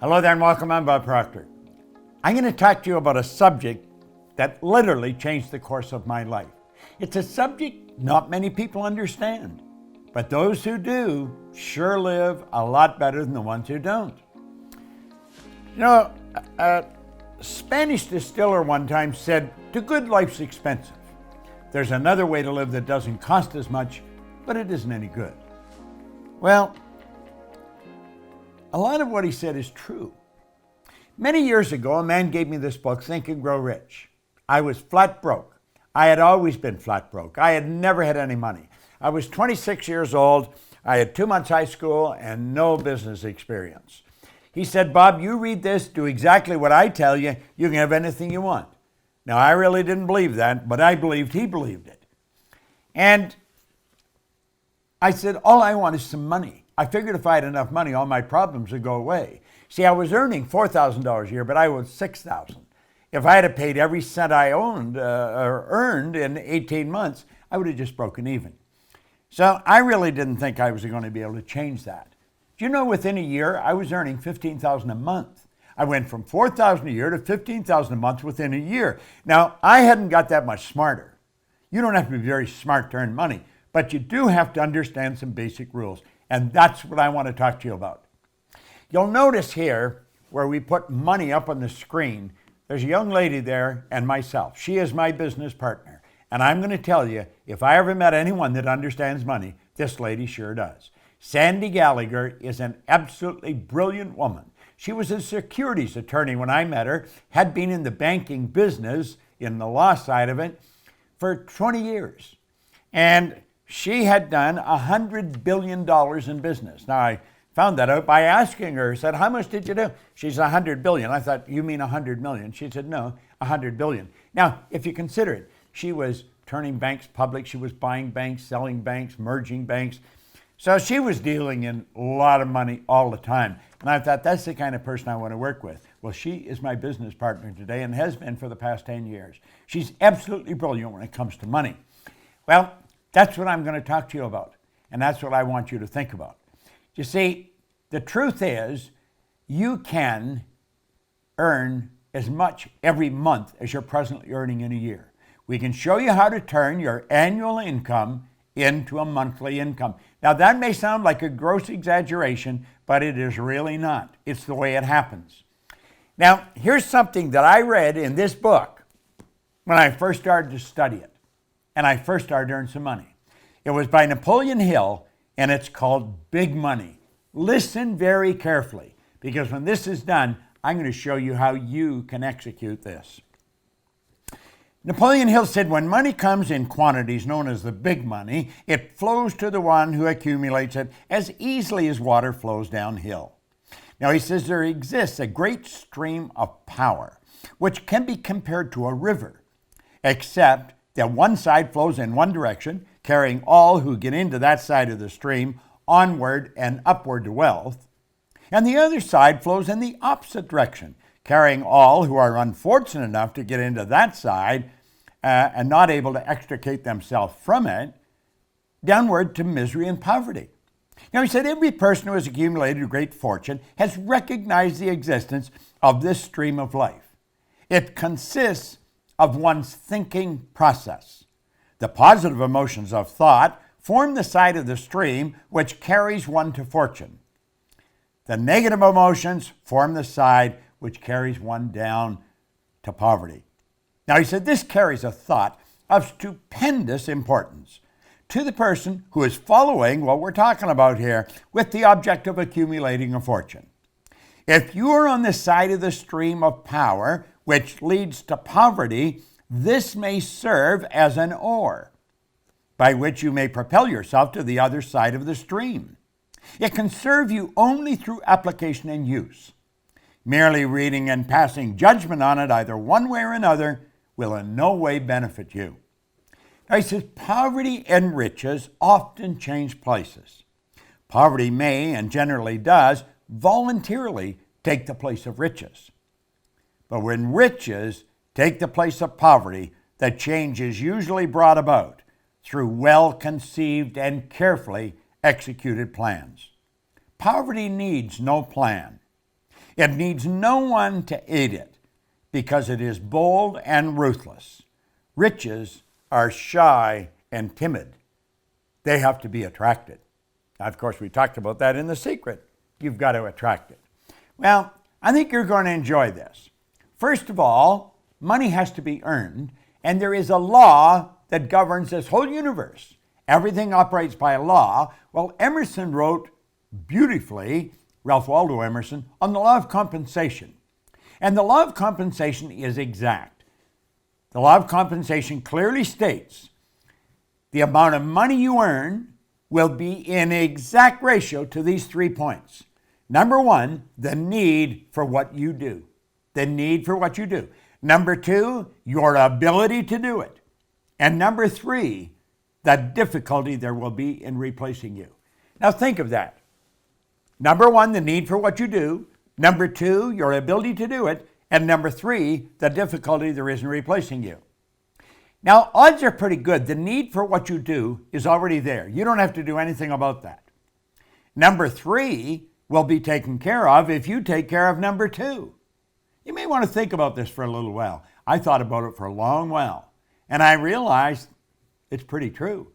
Hello there and welcome. I'm Bob Proctor. I'm going to talk to you about a subject that literally changed the course of my life. It's a subject not many people understand, but those who do sure live a lot better than the ones who don't. You know, a Spanish distiller one time said, "The good life's expensive. There's another way to live that doesn't cost as much, but it isn't any good." Well, a lot of what he said is true. Many years ago, a man gave me this book, Think and Grow Rich. I was flat broke. I had always been flat broke. I had never had any money. I was 26 years old. I had 2 months high school and no business experience. He said, "Bob, you read this, do exactly what I tell you, you can have anything you want." Now, I really didn't believe that, but I believed he believed it. And I said, all I want is some money. I figured if I had enough money, all my problems would go away. See, I was earning $4,000 a year, but I owed $6,000. If I had paid every cent I owned or earned in 18 months, I would have just broken even. So I really didn't think I was going to be able to change that. Do you know, within a year, I was earning $15,000 a month. I went from $4,000 a year to $15,000 a month within a year. Now, I hadn't got that much smarter. You don't have to be very smart to earn money, but you do have to understand some basic rules. And that's what I want to talk to you about. You'll notice here where we put money up on the screen, there's a young lady there and myself. She is my business partner. And I'm going to tell you, if I ever met anyone that understands money, this lady sure does. Sandy Gallagher is an absolutely brilliant woman. She was a securities attorney when I met her, had been in the banking business, in the law side of it, for 20 years. And she had done $100 billion in business. Now, I found that out by asking her. I said, "How much did you do?" She said, $100 billion. I thought, "You mean 100 million?" She said, "No, 100 billion. Now, if you consider it, she was turning banks public. She was buying banks, selling banks, merging banks. So she was dealing in a lot of money all the time. And I thought, that's the kind of person I want to work with. Well, she is my business partner today and has been for the past 10 years. She's absolutely brilliant when it comes to money. Well, that's what I'm going to talk to you about. And that's what I want you to think about. You see, the truth is, you can earn as much every month as you're presently earning in a year. We can show you how to turn your annual income into a monthly income. Now, that may sound like a gross exaggeration, but it is really not. It's the way it happens. Now, here's something that I read in this book when I first started to study it. And I first started to earn some money. It was by Napoleon Hill, and it's called Big Money. Listen very carefully, because when this is done, I'm going to show you how you can execute this. Napoleon Hill said, "When money comes in quantities known as the big money, it flows to the one who accumulates it as easily as water flows downhill." Now, he says there exists a great stream of power, which can be compared to a river, except that one side flows in one direction, carrying all who get into that side of the stream onward and upward to wealth, and the other side flows in the opposite direction, carrying all who are unfortunate enough to get into that side and not able to extricate themselves from it, downward to misery and poverty. Now, he said every person who has accumulated a great fortune has recognized the existence of this stream of life. It consists of one's thinking process. The positive emotions of thought form the side of the stream which carries one to fortune. The negative emotions form the side which carries one down to poverty. Now, he said this carries a thought of stupendous importance to the person who is following what we're talking about here with the object of accumulating a fortune. If you are on the side of the stream of power which leads to poverty, this may serve as an oar by which you may propel yourself to the other side of the stream. It can serve you only through application and use. Merely reading and passing judgment on it, either one way or another, will in no way benefit you. Now, he says poverty and riches often change places. Poverty may, and generally does, voluntarily take the place of riches. But when riches take the place of poverty, the change is usually brought about through well-conceived and carefully executed plans. Poverty needs no plan. It needs no one to aid it because it is bold and ruthless. Riches are shy and timid. They have to be attracted. Now, of course, we talked about that in The Secret. You've got to attract it. Well, I think you're going to enjoy this. First of all, money has to be earned, and there is a law that governs this whole universe. Everything operates by a law. Well, Emerson wrote beautifully, Ralph Waldo Emerson, on the law of compensation. And the law of compensation is exact. The law of compensation clearly states the amount of money you earn will be in exact ratio to these 3 points. Number one, the need for what you do. The need for what you do. Number two, your ability to do it. And number three, the difficulty there will be in replacing you. Now think of that. Number one, the need for what you do. Number two, your ability to do it. And number three, the difficulty there is in replacing you. Now, odds are pretty good. The need for what you do is already there. You don't have to do anything about that. Number three will be taken care of if you take care of number two. You may want to think about this for a little while. I thought about it for a long while, and I realized it's pretty true.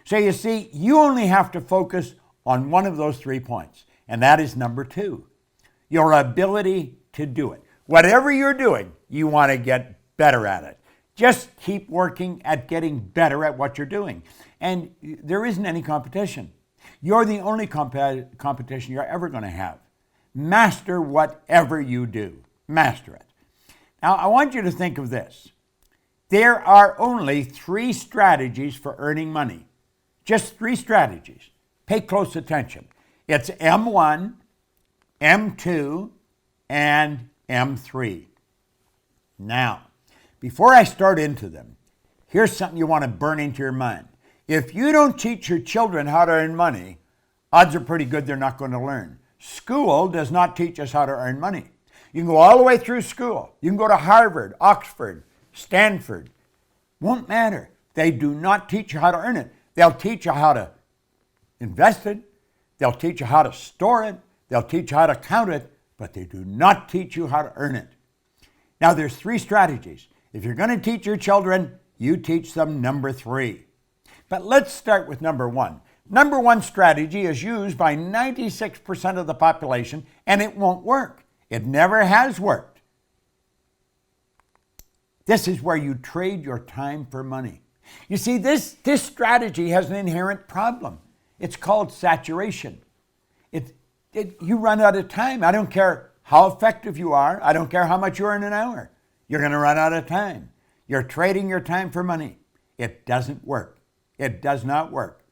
So you see, you only have to focus on one of those 3 points, and that is number two, your ability to do it. Whatever you're doing, you want to get better at it. Just keep working at getting better at what you're doing. And there isn't any competition. You're the only competition you're ever going to have. Master whatever you do. Master it. Now, I want you to think of this. There are only 3 strategies for earning money. Just 3 strategies. Pay close attention. It's M1, M2, and M3. Now, before I start into them, here's something you want to burn into your mind. If you don't teach your children how to earn money, odds are pretty good they're not going to learn. School does not teach us how to earn money. You can go all the way through school. You can go to Harvard, Oxford, Stanford. Won't matter. They do not teach you how to earn it. They'll teach you how to invest it. They'll teach you how to store it. They'll teach you how to count it, but they do not teach you how to earn it. Now, there's 3 strategies. If you're going to teach your children, you teach them number 3. But let's start with number 1. Number 1 strategy is used by 96% of the population, and it won't work. It never has worked. This is where you trade your time for money. You see, this strategy has an inherent problem. It's called saturation. You run out of time. I don't care how effective you are. I don't care how much you earn an hour. You're going to run out of time. You're trading your time for money. It doesn't work. It does not work.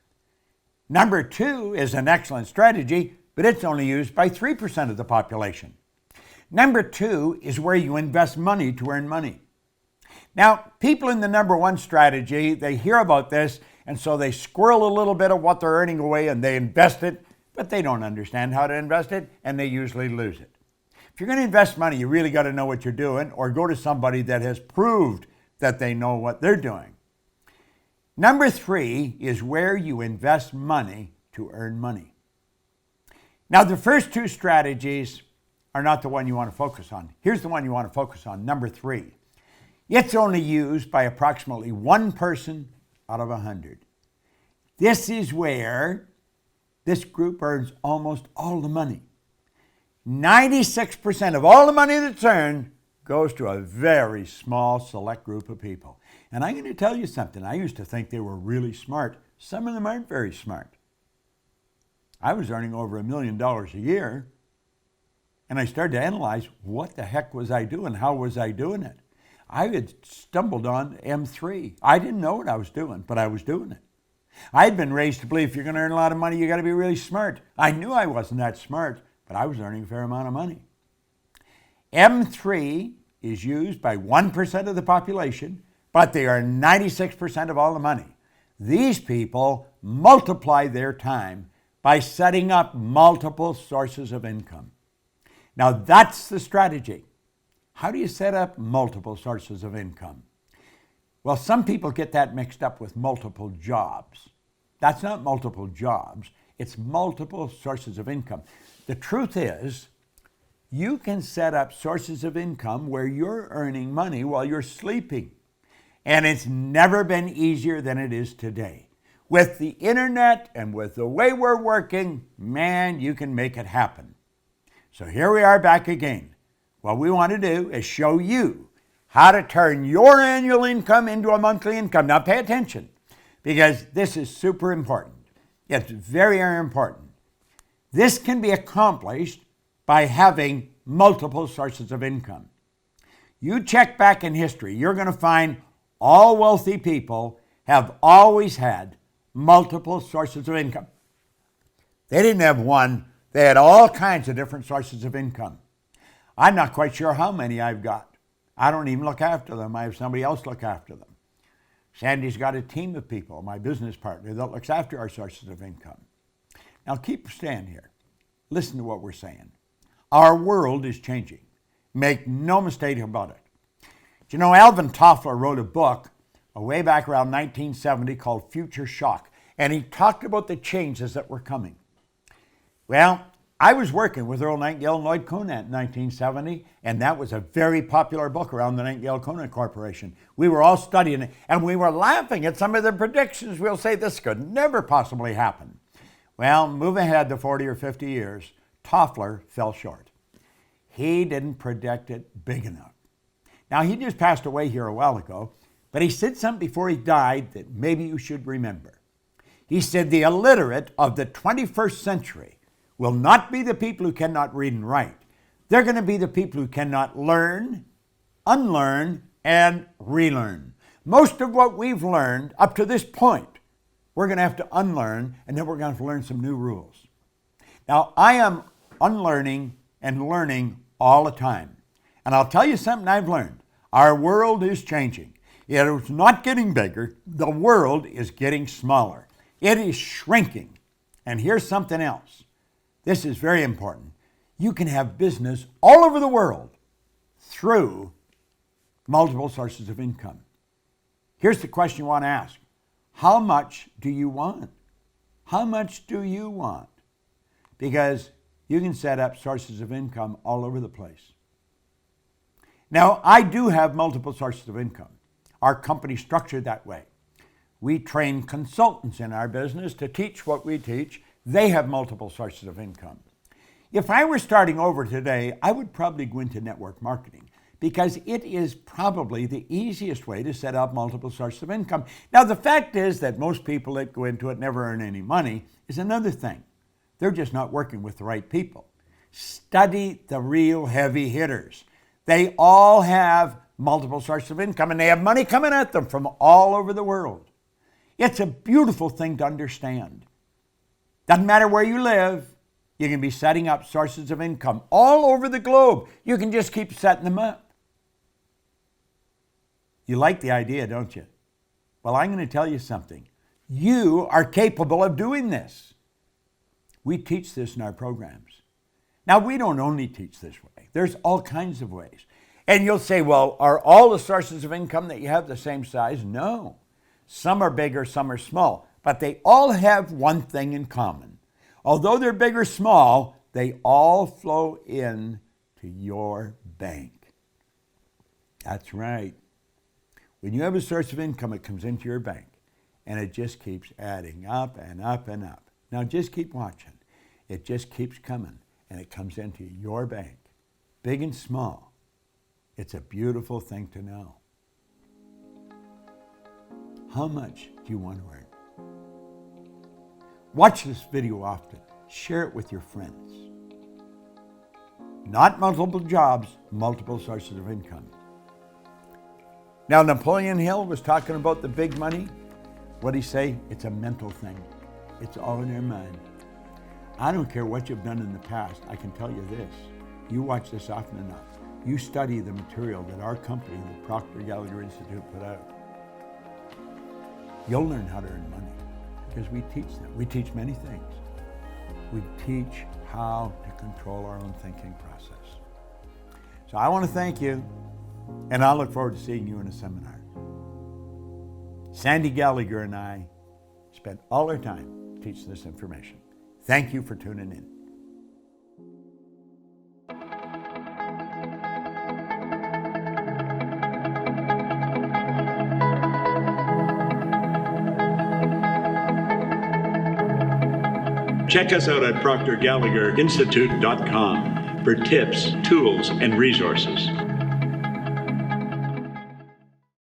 Number 2 is an excellent strategy, but it's only used by 3% of the population. Number 2 is where you invest money to earn money. Now, people in the number 1 strategy, they hear about this, and so they squirrel a little bit of what they're earning away and they invest it, but they don't understand how to invest it, and they usually lose it. If you're going to invest money, you really got to know what you're doing, or go to somebody that has proved that they know what they're doing. Number 3 is where you invest money to earn money. Now, the first 2 strategies are not the one you want to focus on. Here's the one you want to focus on, number 3. It's only used by approximately 1 person out of 100. This is where this group earns almost all the money. 96% of all the money that's earned goes to a very small select group of people. And I'm going to tell you something. I used to think they were really smart. Some of them aren't very smart. I was earning over $1 million a year, and I started to analyze what the heck was I doing? How was I doing it? I had stumbled on M3. I didn't know what I was doing, but I was doing it. I had been raised to believe if you're going to earn a lot of money, you got to be really smart. I knew I wasn't that smart, but I was earning a fair amount of money. M3 is used by 1% of the population, but they are 96% of all the money. These people multiply their time by setting up multiple sources of income. Now, that's the strategy. How do you set up multiple sources of income? Well, some people get that mixed up with multiple jobs. That's not multiple jobs. It's multiple sources of income. The truth is, You can set up sources of income where you're earning money while you're sleeping. And it's never been easier than it is today. With the internet and with the way we're working, man, you can make it happen. So here we are back again. What we want to do is show you how to turn your annual income into a monthly income. Now pay attention, because this is super important. It's very, very important. This can be accomplished by having multiple sources of income. You check back in history, you're going to find all wealthy people have always had multiple sources of income. They didn't have one, they had all kinds of different sources of income. I'm not quite sure how many I've got. I don't even look after them. I have somebody else look after them. Sandy's got a team of people, my business partner, that looks after our sources of income. Now keep stand here. Listen to what we're saying. Our world is changing. Make no mistake about it. You know, Alvin Toffler wrote a book way back around 1970 called Future Shock, and he talked about the changes that were coming. Well, I was working with Earl Nightingale and Lloyd Conant in 1970, and that was a very popular book around the Nightingale Conant Corporation. We were all studying it, and we were laughing at some of the predictions. We'll say this could never possibly happen. Well, move ahead to 40 or 50 years, Toffler fell short. He didn't predict it big enough. Now, he just passed away here a while ago, but he said something before he died that maybe you should remember. He said the illiterate of the 21st century will not be the people who cannot read and write. They're going to be the people who cannot learn, unlearn, and relearn. Most of what we've learned up to this point, we're going to have to unlearn, and then we're going to have to learn some new rules. Now, I am unlearning and learning all the time. And I'll tell you something I've learned. Our world is changing. It is not getting bigger. The world is getting smaller. It is shrinking. And here's something else. This is very important. You can have business all over the world through multiple sources of income. Here's the question you want to ask. How much do you want? How much do you want? Because you can set up sources of income all over the place. Now, I do have multiple sources of income. Our company's structured that way. We train consultants in our business to teach what we teach. They have multiple sources of income. If I were starting over today, I would probably go into network marketing because it is probably the easiest way to set up multiple sources of income. Now, the fact is that most people that go into it never earn any money is another thing. They're just not working with the right people. Study the real heavy hitters. They all have multiple sources of income, and they have money coming at them from all over the world. It's a beautiful thing to understand. Doesn't matter where you live, you can be setting up sources of income all over the globe. You can just keep setting them up. You like the idea, don't you? Well, I'm going to tell you something. You are capable of doing this. We teach this in our programs. Now, we don't only teach this way. There's all kinds of ways. And you'll say, well, are all the sources of income that you have the same size? No. Some are bigger, some are small. But they all have one thing in common. Although they're big or small, they all flow in to your bank. That's right. When you have a source of income, it comes into your bank. And it just keeps adding up and up and up. Now just keep watching. It just keeps coming. And it comes into your bank. Big and small. It's a beautiful thing to know. How much do you want to earn? Watch this video often. Share it with your friends. Not multiple jobs, multiple sources of income. Now, Napoleon Hill was talking about the big money. What did he say? It's a mental thing. It's all in your mind. I don't care what you've done in the past. I can tell you this. You watch this often enough. You study the material that our company, the Proctor Gallagher Institute, put out. You'll learn how to earn money because we teach them. We teach many things. We teach how to control our own thinking process. So I want to thank you, and I look forward to seeing you in a seminar. Sandy Gallagher and I spent all our time teaching this information. Thank you for tuning in. Check us out at ProctorGallagherInstitute.com for tips, tools, and resources.